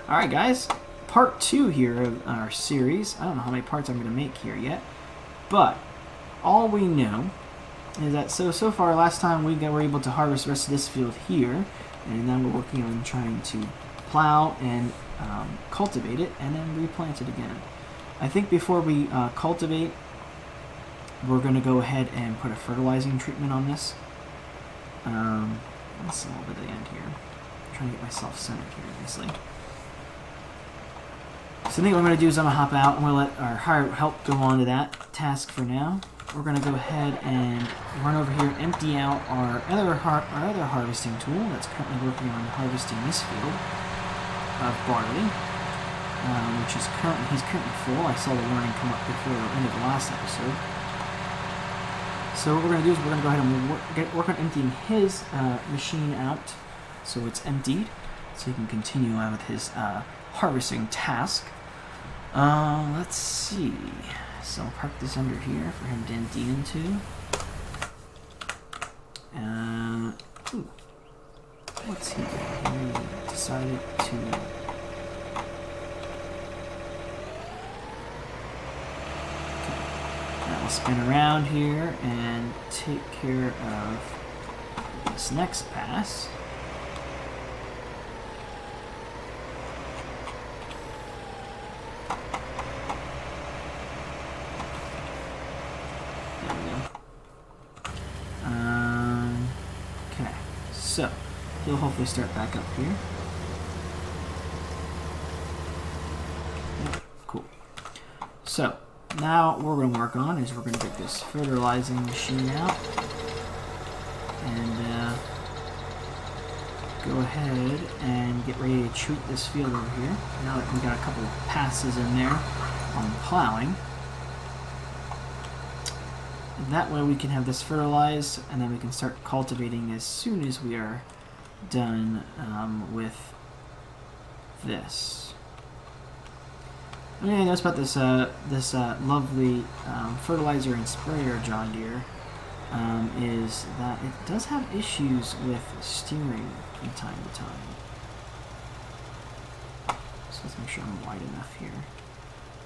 Alright guys, part 2 here of our series. I don't know how many parts I'm going to make here yet, but all we know is that so far last time we were able to harvest the rest of this field here, and now we're working on trying to plow and cultivate it and then replant it again. I think before we cultivate, we're going to go ahead and put a fertilizing treatment on this. That's a little bit of the end here. I'm trying to get myself centered here, obviously. So I think what I'm going to do is I'm going to hop out. I'm going to let our hired help go on to that task for now. We're going to go ahead and run over here and empty out our other harvesting tool that's currently working on harvesting this field of barley, which is he's currently full. I saw the warning come up before the end of the last episode. So what we're going to do is we're going to go ahead and work on emptying his machine out so it's emptied, so he can continue on with his harvesting task. Let's see. So I'll park this under here for him to empty into. What's he doing? He decided to... Now we'll spin around here and take care of this next pass. So, he'll hopefully start back up here. Yep, cool. So, now what we're going to work on is we're going to get this fertilizing machine out. And go ahead and get ready to treat this field over here. Now that we got a couple of passes in there on plowing. And that way we can have this fertilized, and then we can start cultivating as soon as we are done with this. One thing I noticed about this lovely fertilizer and sprayer John Deere is that it does have issues with steering from time to time. So let's make sure I'm wide enough here.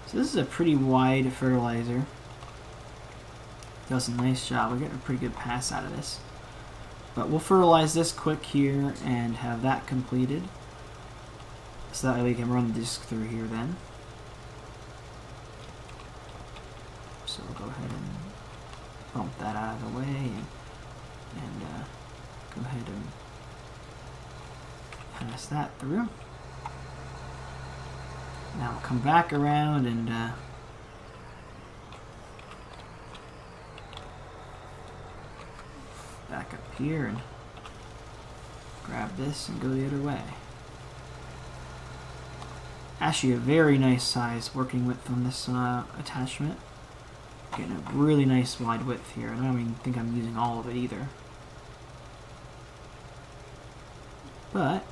So this is a pretty wide fertilizer. Does a nice job. We're getting a pretty good pass out of this. But we'll fertilize this quick here and have that completed. So that way we can run the disc through here then. So we'll go ahead and bump that out of the way and go ahead and pass that through. Now we'll come back around and back up here and grab this and go the other way. Actually a very nice size working width on this attachment. Getting a really nice wide width here. I don't even think I'm using all of it either. But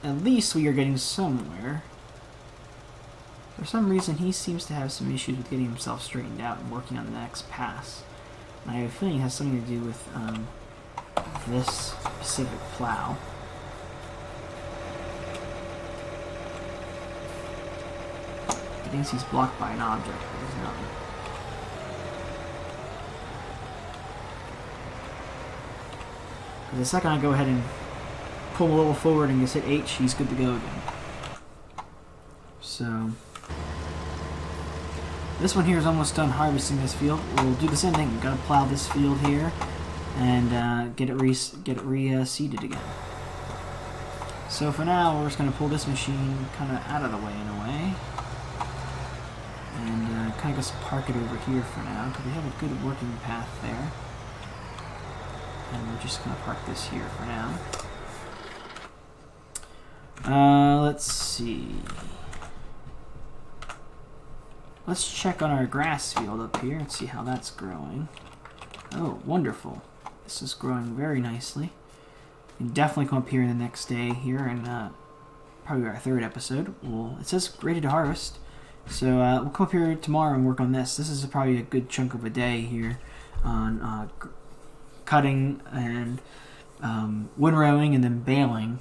at least we are getting somewhere. For some reason he seems to have some issues with getting himself straightened out and working on the next pass. And I have a feeling it has something to do with this specific plow. He thinks he's blocked by an object, but he's not. The second I go ahead and pull a little forward and just hit H, he's good to go again. So this one here is almost done harvesting this field. We'll do the same thing. We've got to plow this field here and get it reseeded again. So for now, we're just going to pull this machine kind of out of the way in a way, and kind of just park it over here for now because we have a good working path there. And we're just going to park this here for now. Let's see. Let's check on our grass field up here and see how that's growing. Oh, wonderful. This is growing very nicely. We can definitely come up here the next day here and probably our third episode. It says ready to harvest. So we'll come up here tomorrow and work on this. This is probably a good chunk of a day here on cutting and windrowing and then baling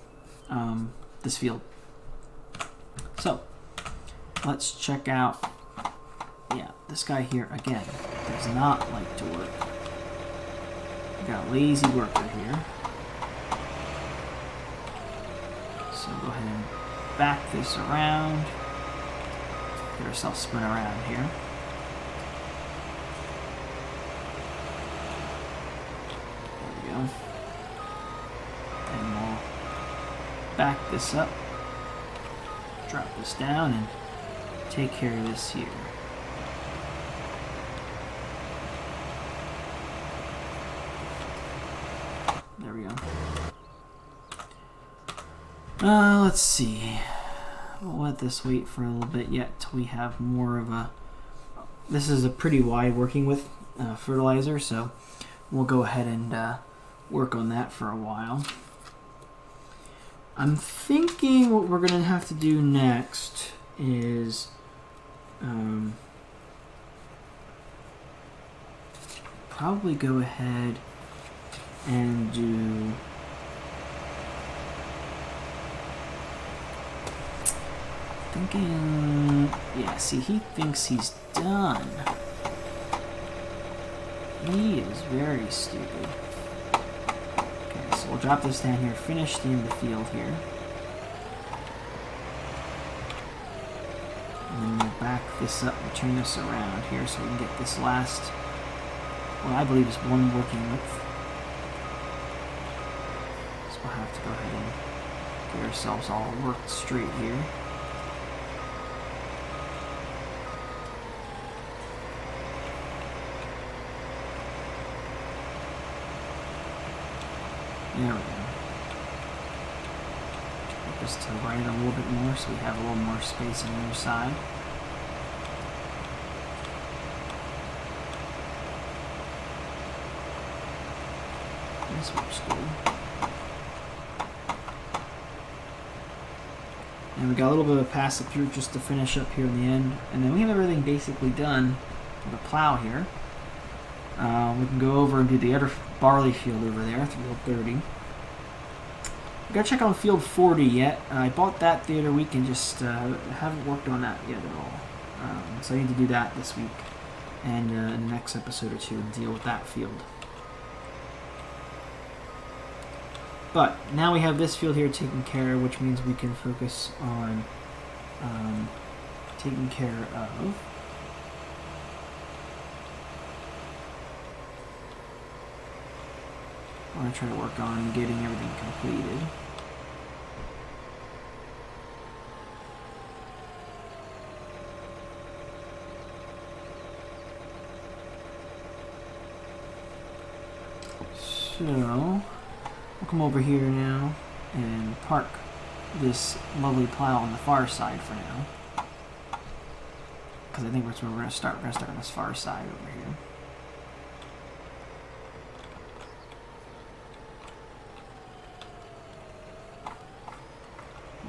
this field. let's check out, yeah, this guy here, again, does not like to work. We got a lazy worker here. So go ahead and back this around. Get ourselves spun around here. There we go. And we'll back this up. Drop this down and take care of this here. There we go. Let's see. We'll let this wait for a little bit yet till we have more of a... This is a pretty wide working with fertilizer, so we'll go ahead and work on that for a while. I'm thinking what we're going to have to do next is probably go ahead and do... Thinking... Yeah, see, he thinks he's done. He is very stupid. Okay, so we'll drop this down here, finish the end of the field here. And then we'll back this up and turn this around here so we can get this last, what I believe is one working width. So we'll have to go ahead and get ourselves all worked straight here. There we go. Put this to the right a little bit more so we have a little more space on the other side. This works good. And we got a little bit of a pass up here just to finish up here in the end. And then we have everything basically done with the plow here. We can go over and do the other barley field over there, field 30. We gotta check on field 40 yet. I bought that the other week and just haven't worked on that yet at all. So I need to do that this week and in the next episode or two and deal with that field. But now we have this field here taken care of, which means we can focus on taking care of I want to try to work on getting everything completed. So, we'll come over here now and park this lovely plow on the far side for now. Because I think that's where we're going to start. We're going to start on this far side over here.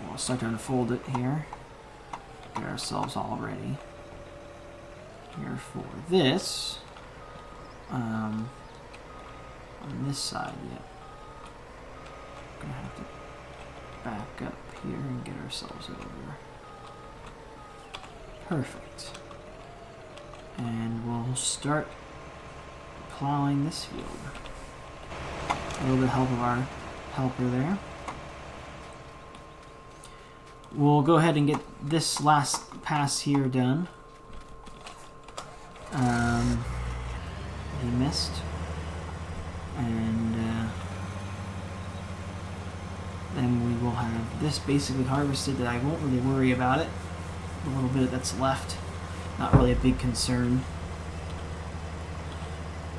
We'll start to unfold it here. Get ourselves all ready here for this. On this side, yeah. Gonna have to back up here and get ourselves over. Perfect. And we'll start plowing this field. A little bit of help of our helper there. We'll go ahead and get this last pass here done. He missed. And then we will have this basically harvested that I won't really worry about it. The little bit that's left, not really a big concern.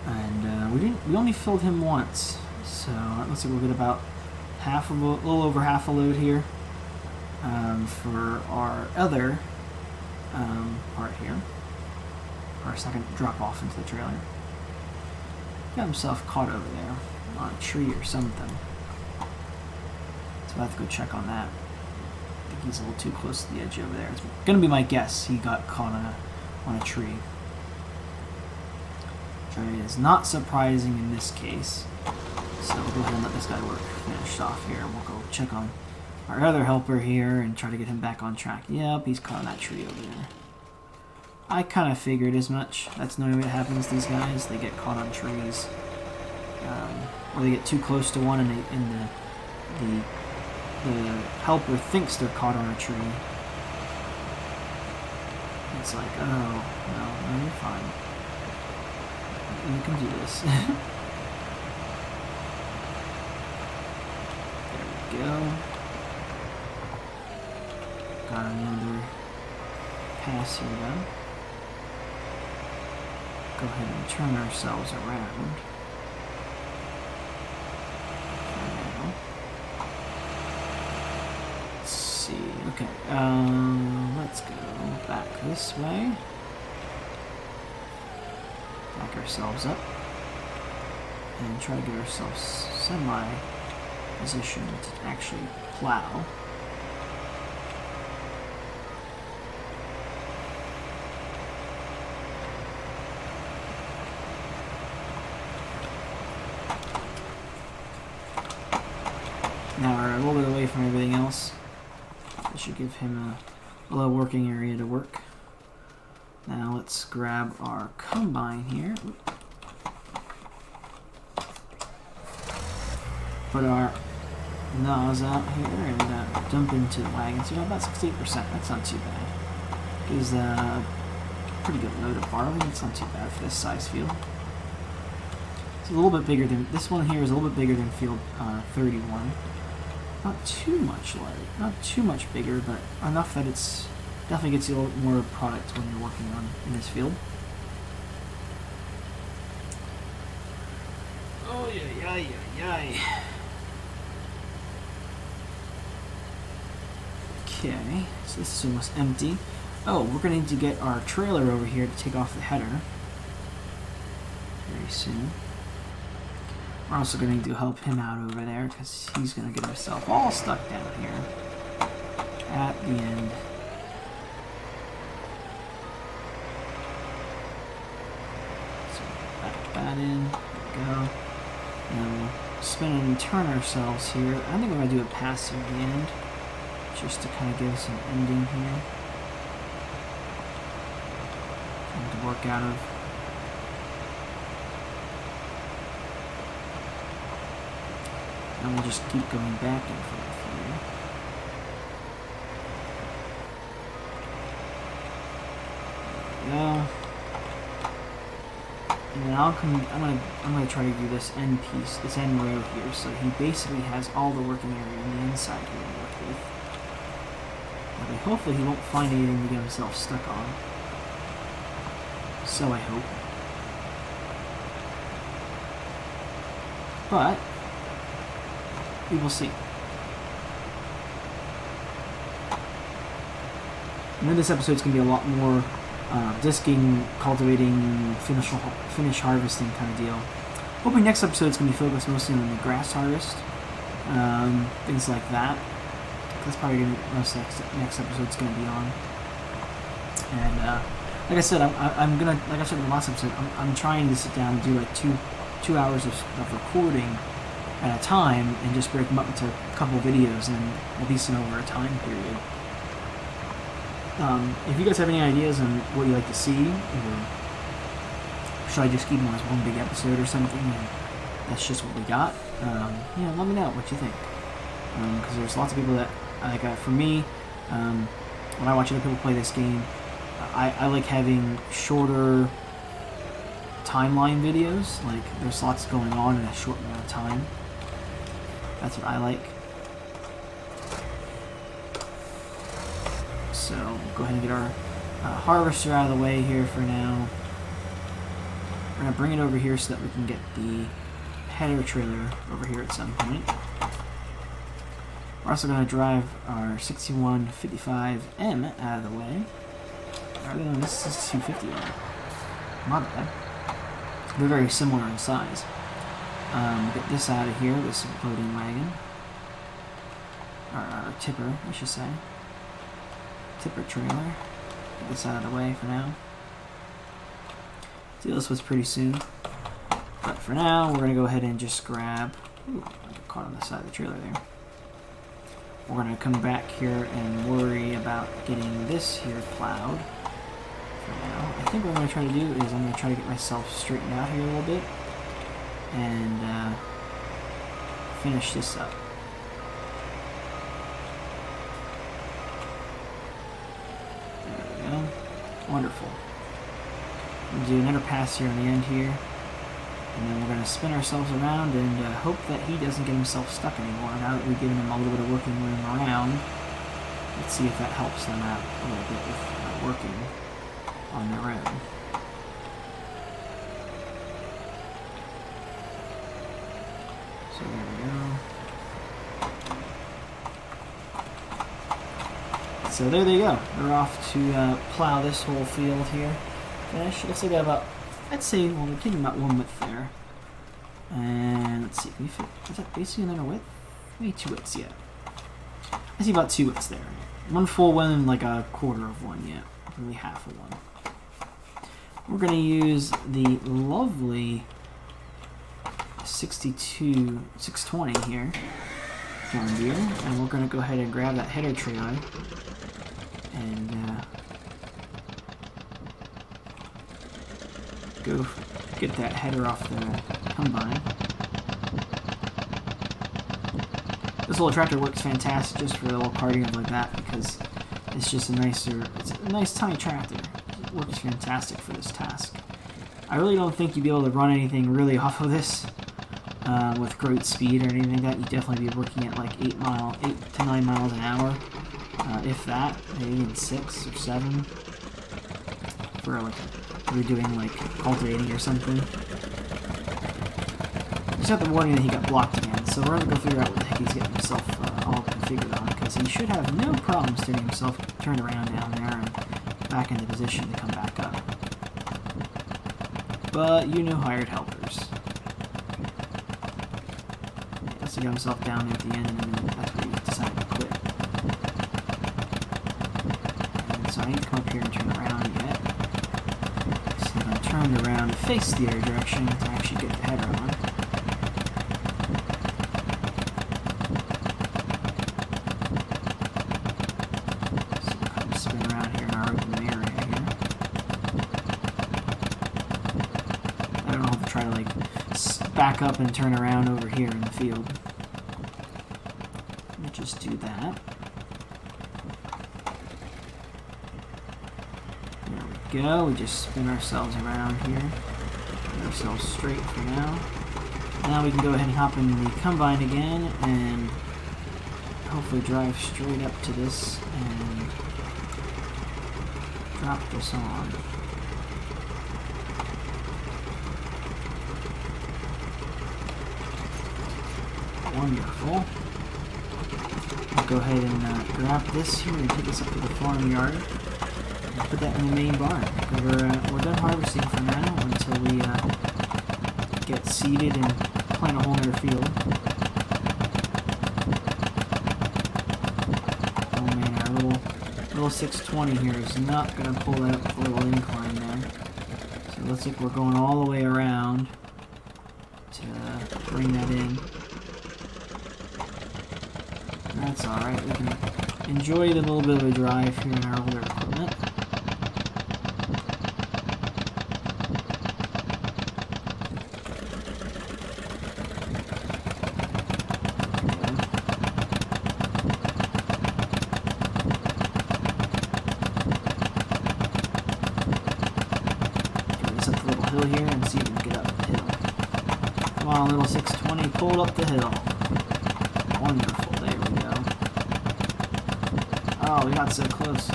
And we only filled him once, so it looks like we'll get about a little over half a load here. For our other part here, our second drop off into the trailer. Got himself caught over there on a tree or something. So I have to go check on that. I think he's a little too close to the edge over there. It's gonna be my guess he got caught on a tree. Which is not surprising in this case. So we'll go ahead and let this guy work finished off here, and we'll go check on our other helper here and try to get him back on track. Yep, he's caught in that tree over there. I kind of figured as much. That's normally what happens to these guys. They get caught on trees. Or they get too close to one and the helper thinks they're caught on a tree. It's like, oh, no, you're fine. You can do this. There we go. Got another pass here then. Go ahead and turn ourselves around. Let's see. Okay. Let's go back this way. Back ourselves up. And try to get ourselves semi-positioned to actually plow. Now we're a little bit away from everything else. That should give him a little working area to work. Now let's grab our combine here. Put our nose out here and dump into the wagon. So about 68%. That's not too bad. Gives a pretty good load of barley. That's not too bad for this size field. It's a little bit bigger than this one here. Is a little bit bigger than field 31. Not too much light, not too much bigger, but enough that it's definitely gets you a little more product when you're working on in this field. Oh yeah. Okay, so this is almost empty. Oh, we're gonna need to get our trailer over here to take off the header very soon. We're also going to need to help him out over there because he's going to get himself all stuck down here at the end. So back that in. There we go. Now we'll spin and turn ourselves here. I think we're going to do a pass at the end just to kind of give us an ending here. And to work out of. And we'll just keep going back and forth here. There we go. And then I'm gonna try to do this end piece, this end row here, so he basically has all the working area on the inside here to work with. Okay, hopefully he won't find anything to get himself stuck on. So I hope. But we will see. I know this episode's going to be a lot more disking, cultivating, finish harvesting kind of deal. Hoping next episode's going to be focused mostly on the grass harvest, things like that. That's probably going to most next episode's going to be on. And like I said, I'm gonna, like I said in the last episode, I'm trying to sit down and do like two hours of recording at a time and just break them up into a couple videos and release them over a time period. If you guys have any ideas on what you'd like to see, or should I just keep them as one big episode or something and that's just what we got, yeah, let me know what you think. Because there's lots of people that, like for me, when I watch other people play this game, I like having shorter timeline videos. Like there's lots going on in a short amount of time. That's what I like. So we'll go ahead and get our harvester out of the way here for now. We're going to bring it over here so that we can get the header trailer over here at some point. We're also going to drive our 6155M out of the way. Rather than this is 250R. My bad. They're very similar in size. Get this out of here, this loading wagon. Or tipper, I should say. Tipper trailer. Get this out of the way for now. Deal this with pretty soon. But for now, we're going to go ahead and just grab... Ooh, I got caught on the side of the trailer there. we're going to come back here and worry about getting this here plowed for now. I think what I'm going to try to do is I'm going to try to get myself straightened out here a little bit and finish this up. There we go. Wonderful. We'll do another pass here on the end here. And then we're going to spin ourselves around and hope that he doesn't get himself stuck anymore. Now that we've given him a little bit of working room around, let's see if that helps them out a little bit with working on their own. So there we go. So there they go. They're off to plow this whole field here. Finish. Looks like they got about, I'd say, well, we're taking about 1 width there. And let's see, can we fit, is that basically another width? Maybe 2 widths, yeah. I see about 2 widths there. 1 full one and like a quarter of one, yeah. Maybe half of one. We're going to use the lovely 620 here, John Deere, and we're going to go ahead and grab that header trailer and go get that header off the combine. This little tractor works fantastic just for a little carting like that because it's just a nicer, it's a nice tiny tractor. It works fantastic for this task. I really don't think you'd be able to run anything really off of this with great speed or anything like that. You'd definitely be working at like 8 to 9 miles an hour, if that, maybe even 6 or 7 for like we're doing like cultivating or something. Just have the warning that he got blocked again, so we're gonna go figure out what the heck he's getting himself all configured on, because he should have no problems getting himself turned around down there and back into position to come back up. But you know, hired helpers. Yeah, so he got himself down there at the end, and then that's where he decided to quit. And so I need to come up here and turn around yet. Turned around to face the other direction to actually get the header on. So we'll kind of spin around here in our open area here. I don't know how to try to like back up and turn around over here in the field. Let me just do that. Go. We just spin ourselves around here. Get ourselves straight for now. Now we can go ahead and hop into the combine again and hopefully drive straight up to this and drop this on. Wonderful. I'll go ahead and grab this here and take this up to the farmyard. Put that in the main barn. We're done harvesting for now until we get seeded and plant a whole other field. Oh man, our little 620 here is not going to pull that up the little incline there. So it looks like we're going all the way around to bring that in. That's alright, we can enjoy the little bit of a drive here in our older equipment. Hill here and see if we can get up the hill. Come on, little 620, pull up the hill. Wonderful, there we go. Oh, we got so close.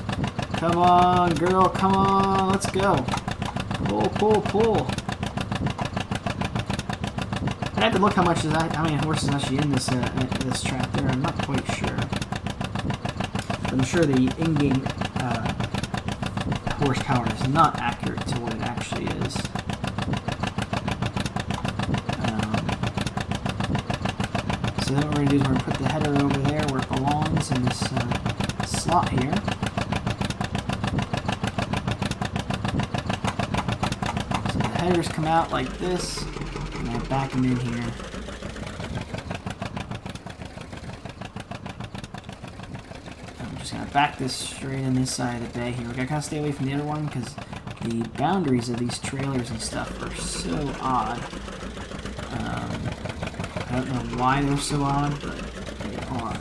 Come on, girl, come on, let's go. Pull, pull, pull. I have to look how many horses actually in this this tractor. I'm not quite sure. But I'm sure the in-game horsepower is not accurate to what it actually is. So then what we're going to do is we're going to put the header over there where it belongs in this slot here. So the headers come out like this, and I back them in here. Just gonna back this straight in this side of the bay here. We gotta kind of stay away from the other one because the boundaries of these trailers and stuff are so odd. I don't know why they're so odd, but they are.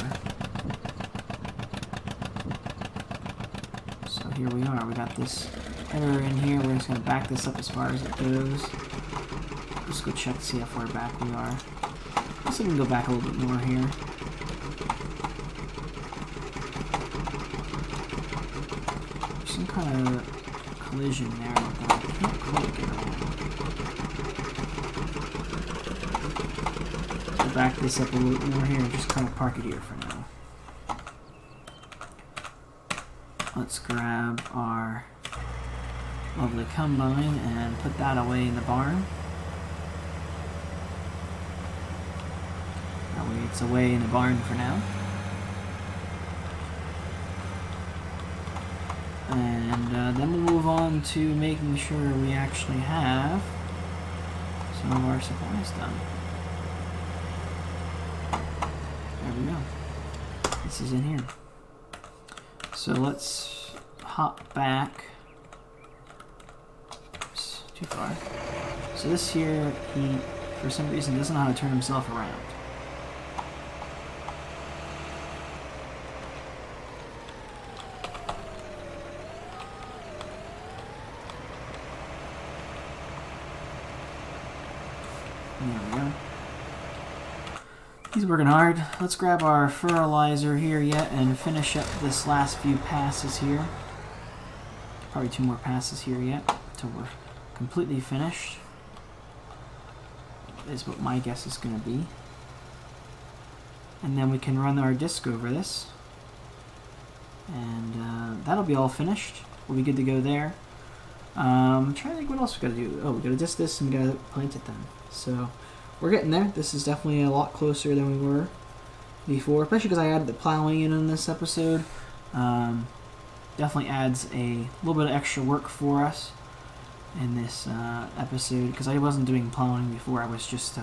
So here we are. We got this header in here. We're just gonna back this up as far as it goes. Let's go check to see how far back we are. Let's see if we can go back a little bit more here. Some kind of collision there that I can't quite get around. We'll back this up a little bit more here and just kind of park it here for now. Let's grab our lovely combine and put that away in the barn. That way it's away in the barn for now. And then we'll move on to making sure we actually have some of our supplies done. There we go. This is in here. So let's hop back. Oops, too far. So this here, he, for some reason, doesn't know how to turn himself around. There we go. He's working hard. Let's grab our fertilizer here yet and finish up this last few passes here. Probably 2 more passes here yet till we're completely finished. Is what my guess is going to be. And then we can run our disc over this. And that'll be all finished. We'll be good to go there. I'm trying to think what else we got to do. Oh, we got to disc this and we got to plant it then. So we're getting there. This is definitely a lot closer than we were before, especially because I added the plowing in this episode. Definitely adds a little bit of extra work for us in this episode because I wasn't doing plowing before. I was just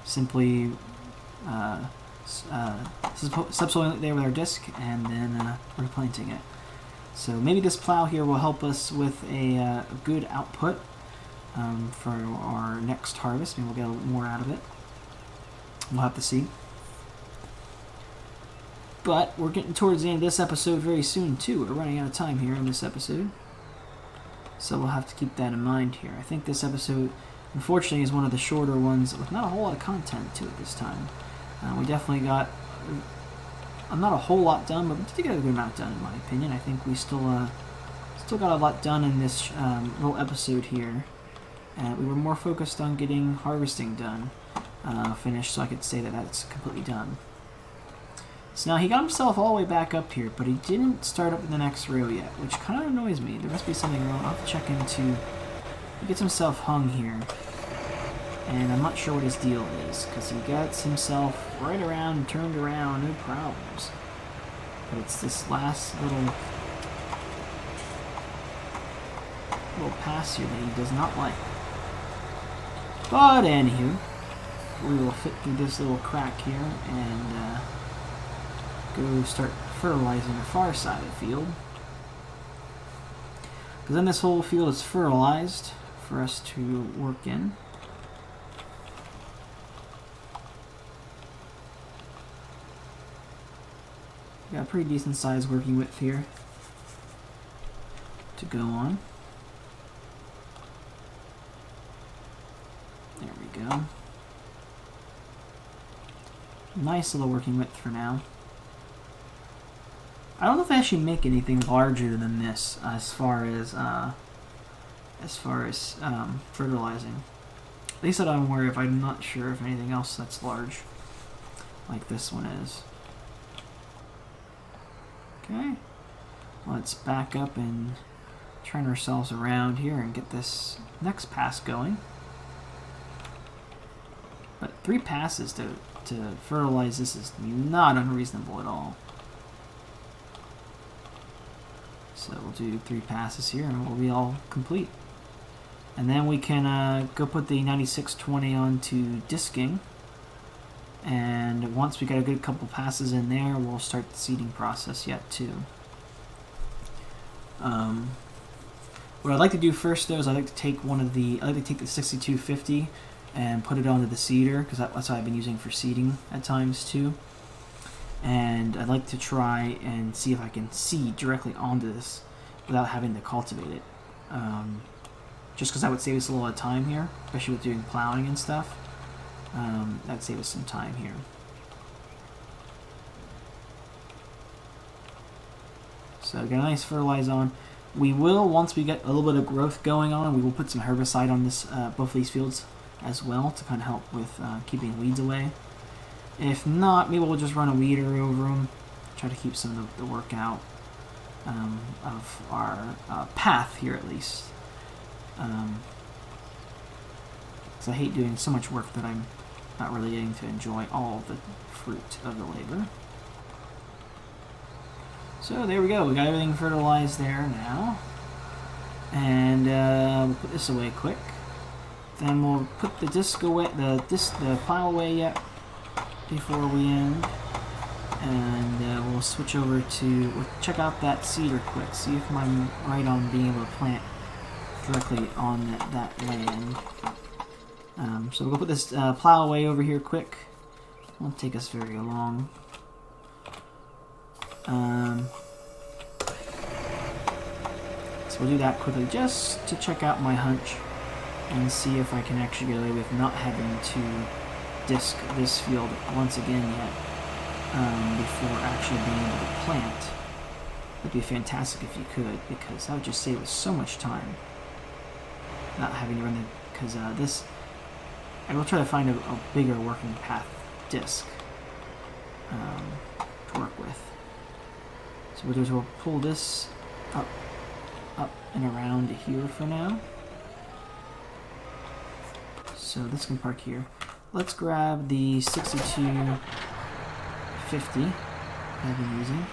simply subsoiling it there with our disc and then replanting it. So maybe this plow here will help us with a good output for our next harvest. Maybe we'll get a little more out of it. We'll have to see. But we're getting towards the end of this episode very soon too. We're running out of time here in this episode. So we'll have to keep that in mind here. I think this episode, unfortunately, is one of the shorter ones with not a whole lot of content to it this time. We definitely got not a whole lot done, but we did get a good amount done in my opinion. I think we still got a lot done in this little episode here. We were more focused on getting harvesting done, finished, so I could say that that's completely done. So now he got himself all the way back up here, but he didn't start up in the next row yet, which kind of annoys me. There must be something wrong. I'll have to check into... He gets himself hung here, and I'm not sure what his deal is, because he gets himself right around and turned around, no problems. But it's this last little pass here that he does not like. But anywho, we will fit through this little crack here and go start fertilizing the far side of the field. Because then this whole field is fertilized for us to work in. Got a pretty decent sized working width here to go on. There we go. Nice little working width for now. I don't know if I actually make anything larger than this as far as fertilizing. At least that I'm aware of. I'm not sure if anything else that's large like this one is. Okay, let's back up and turn ourselves around here and get this next pass going. But 3 passes to fertilize this is not unreasonable at all. So we'll do 3 passes here and we'll be all complete. And then we can go put the 9620 onto disking And once we get a good couple passes in there, we'll start the seeding process yet too. What I'd like to do first though is I'd like to take the 6250 and put it onto the seeder, because that's what I've been using for seeding at times too. And I'd like to try and see if I can seed directly onto this without having to cultivate it. Just because that would save us a lot of time here, especially with doing plowing and stuff. That'd save us some time here. So get a nice fertilize on. We will, once we get a little bit of growth going on, we will put some herbicide on this both of these fields as well to kind of help with keeping weeds away. If not, maybe we'll just run a weeder over them, try to keep some of the work out of our path here at least. Because I hate doing so much work that I'm not really getting to enjoy all the fruit of the labor. So there we go, we got everything fertilized there now. And we'll put this away quick. Then we'll put the disc away, the pile away yet before we end. And we'll switch over to, we'll check out that seeder quick, see if I'm right on being able to plant directly on that land. So we'll put this plow away over here quick. Won't take us very long. So we'll do that quickly just to check out my hunch and see if I can actually get away with not having to disc this field once again yet before actually being able to plant. It'd be fantastic if you could, because that would just save us so much time not having to run the, because this, I will try to find a bigger working path disc to work with. So what we'll do is we'll pull this up and around here for now. So this can park here. Let's grab the 6250 I've been using,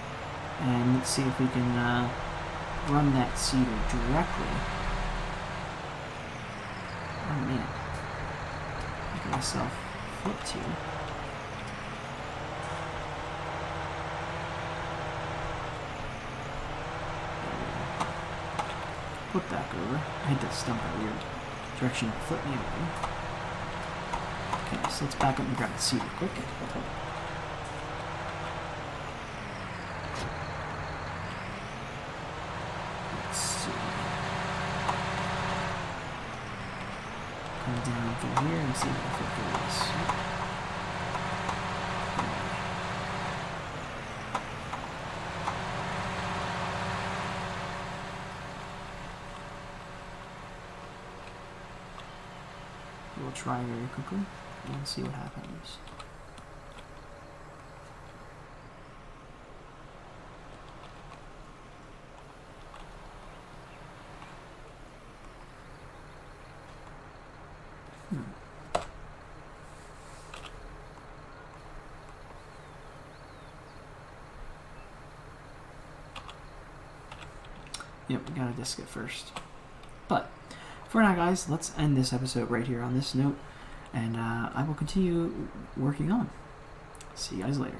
and let's see if we can run that seeder directly. Oh man, I got myself flipped here. Flip back over. I hit that stump in a weird direction to flip me over. Okay, so let's back up and grab the seeder quick. Let's see. Come down through here and see if I can flip through this. We'll try very quickly and see what happens. Yep, we gotta disc it first. But for now, guys, let's end this episode right here on this note, and I will continue working on. See you guys later.